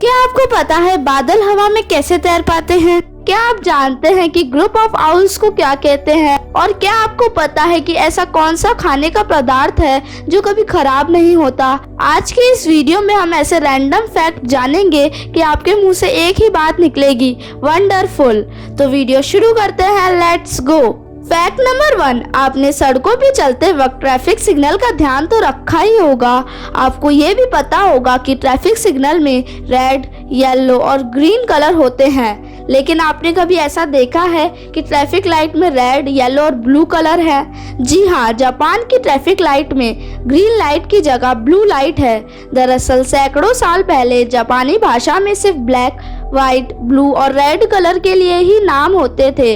क्या आपको पता है बादल हवा में कैसे तैर पाते हैं? क्या आप जानते हैं कि ग्रुप ऑफ आउल्स को क्या कहते हैं? और क्या आपको पता है कि ऐसा कौन सा खाने का पदार्थ है जो कभी खराब नहीं होता? आज के इस वीडियो में हम ऐसे रैंडम फैक्ट जानेंगे कि आपके मुंह से एक ही बात निकलेगी, वंडरफुल। तो वीडियो शुरू करते हैं, लेट्स गो। फैक्ट नंबर 1, आपने सड़कों पे चलते वक्त ट्रैफिक सिग्नल का ध्यान तो रखा ही होगा। आपको ये भी पता होगा कि ट्रैफिक सिग्नल में रेड, येलो और ग्रीन कलर होते हैं, लेकिन आपने कभी ऐसा देखा है कि ट्रैफिक लाइट में रेड, येलो और ब्लू कलर है? जी हाँ, जापान की ट्रैफिक लाइट में ग्रीन लाइट की जगह ब्लू लाइट है। दरअसल सैकड़ों साल पहले जापानी भाषा में सिर्फ ब्लैक, व्हाइट, ब्लू और रेड कलर के लिए ही नाम होते थे,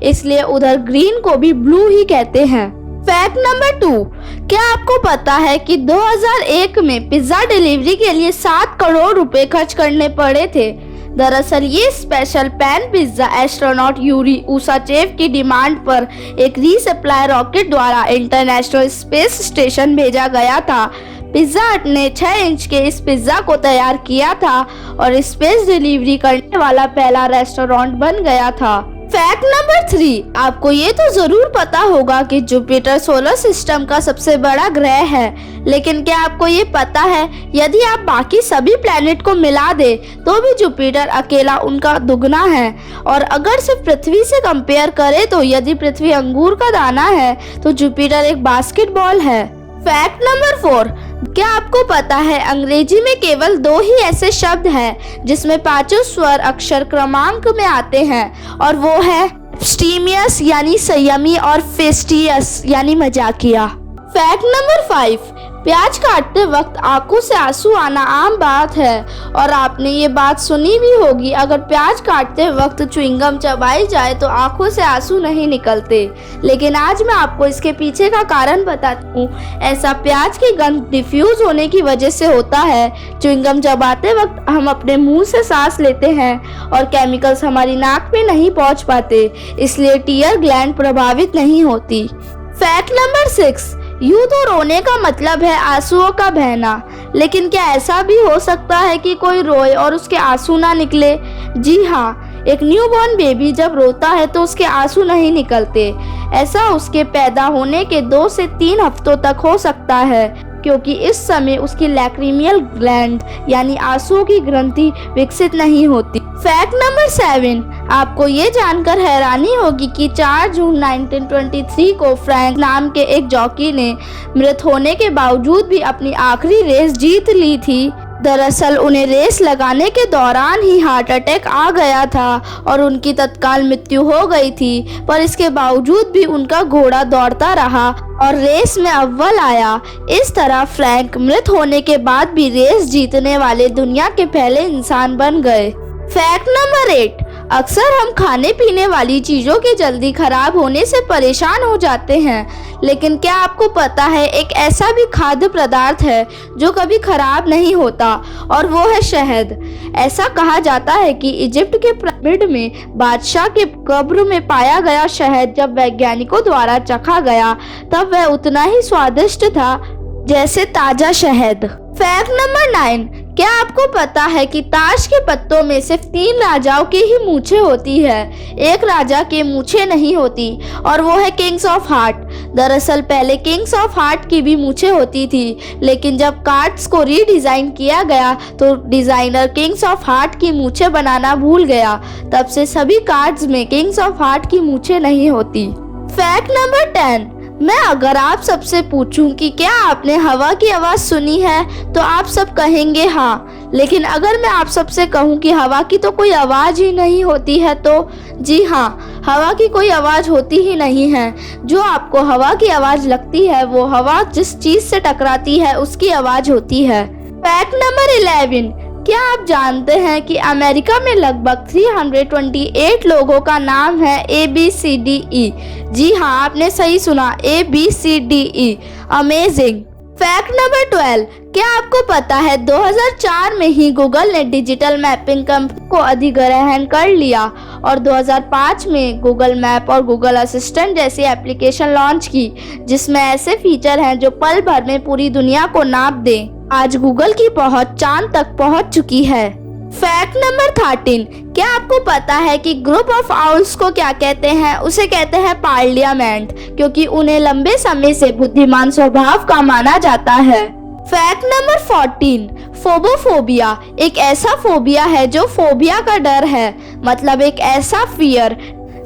इसलिए उधर ग्रीन को भी ब्लू ही कहते हैं। फैक्ट नंबर 2, क्या आपको पता है कि 2001 में पिज्जा डिलीवरी के लिए 7 करोड़ रुपए खर्च करने पड़े थे? दरअसल ये special pan pizza astronaut Yuri Usachev की डिमांड पर एक रीसप्लाई रॉकेट द्वारा इंटरनेशनल स्पेस स्टेशन भेजा गया था। पिज्जा हट ने 6 इंच के इस पिज्जा को तैयार किया था और स्पेस डिलीवरी करने वाला पहला रेस्टोरेंट बन गया था। फैक्ट नंबर 3, आपको ये तो जरूर पता होगा कि जुपिटर सोलर सिस्टम का सबसे बड़ा ग्रह है, लेकिन क्या आपको ये पता है यदि आप बाकी सभी प्लैनेट को मिला दे तो भी जुपिटर अकेला उनका दुगना है। और अगर सिर्फ पृथ्वी से कंपेयर करें तो यदि पृथ्वी अंगूर का दाना है तो जुपिटर एक बास्केटबॉल है। फैक्ट नंबर 4, क्या आपको पता है अंग्रेजी में केवल 2 ही ऐसे शब्द हैं जिसमें 5 स्वर अक्षर क्रमांक में आते हैं, और वो है एब्स्टीमियस यानी संयमी और फेस्टियस यानी मजाकिया। फैक्ट नंबर 5, प्याज काटते वक्त आंखों से आंसू आना आम बात है, और आपने ये बात सुनी भी होगी, अगर प्याज काटते वक्त च्युइंगम चबाई जाए तो आंखों से आंसू नहीं निकलते। लेकिन आज मैं आपको इसके पीछे का कारण बताती हूँ। ऐसा प्याज की गंध डिफ्यूज होने की वजह से होता है। च्युइंगम चबाते वक्त हम अपने मुंह से सांस लेते हैं और केमिकल्स हमारी नाक में नहीं पहुँच पाते, इसलिए टीयर ग्लैंड प्रभावित नहीं होती। फैक्ट नंबर 6, यूं तो रोने का मतलब है आंसुओं का बहना, लेकिन क्या ऐसा भी हो सकता है कि कोई रोए और उसके आंसू ना निकले? जी हाँ, एक न्यूबॉर्न बेबी जब रोता है तो उसके आंसू नहीं निकलते। ऐसा उसके पैदा होने के 2 से 3 हफ्तों तक हो सकता है, क्योंकि इस समय उसकी लैक्रिमियल ग्लैंड यानी आंसुओं की ग्रंथि विकसित नहीं होती। फैक्ट नंबर 7, आपको ये जानकर हैरानी होगी कि 4 जून 1923 को फ्रैंक नाम के एक जॉकी ने मृत होने के बावजूद भी अपनी आखिरी रेस जीत ली थी। दरअसल उन्हें रेस लगाने के दौरान ही हार्ट अटैक आ गया था और उनकी तत्काल मृत्यु हो गई थी, पर इसके बावजूद भी उनका घोड़ा दौड़ता रहा और रेस में अव्वल आया। इस तरह फ्रैंक मृत होने के बाद भी रेस जीतने वाले दुनिया के पहले इंसान बन गए। फैक्ट नंबर 8, अक्सर हम खाने पीने वाली चीज़ों के जल्दी खराब होने से परेशान हो जाते हैं, लेकिन क्या आपको पता है एक ऐसा भी खाद्य पदार्थ है जो कभी खराब नहीं होता, और वो है शहद। ऐसा कहा जाता है कि इजिप्ट के पिरामिड में बादशाह के कब्र में पाया गया शहद जब वैज्ञानिकों द्वारा चखा गया तब वह उतना ही स्वादिष्ट था जैसे ताज़ा शहद। फैक्ट नंबर 9, क्या आपको पता है कि ताश के पत्तों में सिर्फ 3 राजाओं की ही मूछें होती है, एक राजा के मूछें नहीं होती, और वो है किंग्स ऑफ हार्ट। दरअसल पहले किंग्स ऑफ हार्ट की भी मूछें होती थी, लेकिन जब कार्ड्स को रीडिज़ाइन किया गया तो डिज़ाइनर किंग्स ऑफ हार्ट की मूछें बनाना भूल गया। तब से सभी कार्ड्स में किंग्स ऑफ हार्ट की मूछें नहीं होती। फैक्ट नंबर 10, मैं अगर आप सबसे पूछूं कि क्या आपने हवा की आवाज़ सुनी है तो आप सब कहेंगे हाँ, लेकिन अगर मैं आप सबसे कहूं कि हवा की तो कोई आवाज़ ही नहीं होती है तो जी हाँ, हवा की कोई आवाज़ होती ही नहीं है। जो आपको हवा की आवाज़ लगती है वो हवा जिस चीज़ से टकराती है उसकी आवाज़ होती है। फैक्ट नंबर 11, क्या आप जानते हैं कि अमेरिका में लगभग 328 लोगों का नाम है ABCDE? जी हाँ, आपने सही सुना, ABCDE। अमेजिंग। फैक्ट नंबर 12, क्या आपको पता है 2004 में ही गूगल ने डिजिटल मैपिंग कंपनी को अधिग्रहण कर लिया और 2005 में गूगल मैप और गूगल असिस्टेंट जैसी एप्लीकेशन लॉन्च की जिसमें ऐसे फीचर हैं जो पल भर में पूरी दुनिया को नाप दें। आज गूगल की पहुंच चांद तक पहुंच चुकी है। फैक्ट नंबर 13, क्या आपको पता है कि ग्रुप ऑफ आउल्स को क्या कहते हैं? उसे कहते हैं पार्लियामेंट, क्योंकि उन्हें लंबे समय से बुद्धिमान स्वभाव का माना जाता है। फैक्ट नंबर 14, फोबोफोबिया एक ऐसा फोबिया है जो फोबिया का डर है, मतलब एक ऐसा फियर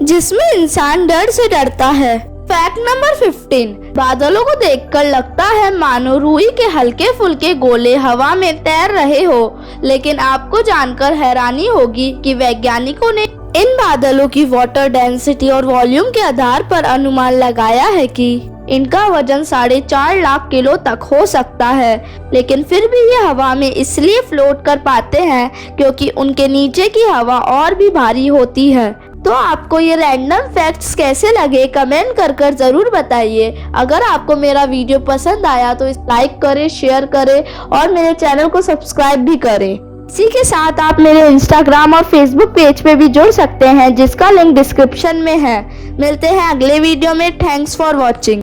जिसमें इंसान डर से डरता है। फैक्ट नंबर 15, बादलों को देखकर लगता है मानो रुई के हल्के फुल्के गोले हवा में तैर रहे हो, लेकिन आपको जानकर हैरानी होगी कि वैज्ञानिकों ने इन बादलों की वाटर डेंसिटी और वॉल्यूम के आधार पर अनुमान लगाया है कि इनका वजन 4.5 लाख किलो तक हो सकता है, लेकिन फिर भी ये हवा में इसलिए फ्लोट कर पाते हैं क्योंकि उनके नीचे की हवा और भी भारी होती है। तो आपको ये रैंडम फैक्ट्स कैसे लगे कमेंट कर जरूर बताइए। अगर आपको मेरा वीडियो पसंद आया तो लाइक करें, शेयर करें और मेरे चैनल को सब्सक्राइब भी करें। इसी के साथ आप मेरे इंस्टाग्राम और फेसबुक पेज पे भी जुड़ सकते हैं, जिसका लिंक डिस्क्रिप्शन में है। मिलते हैं अगले वीडियो में। Thanks for watching.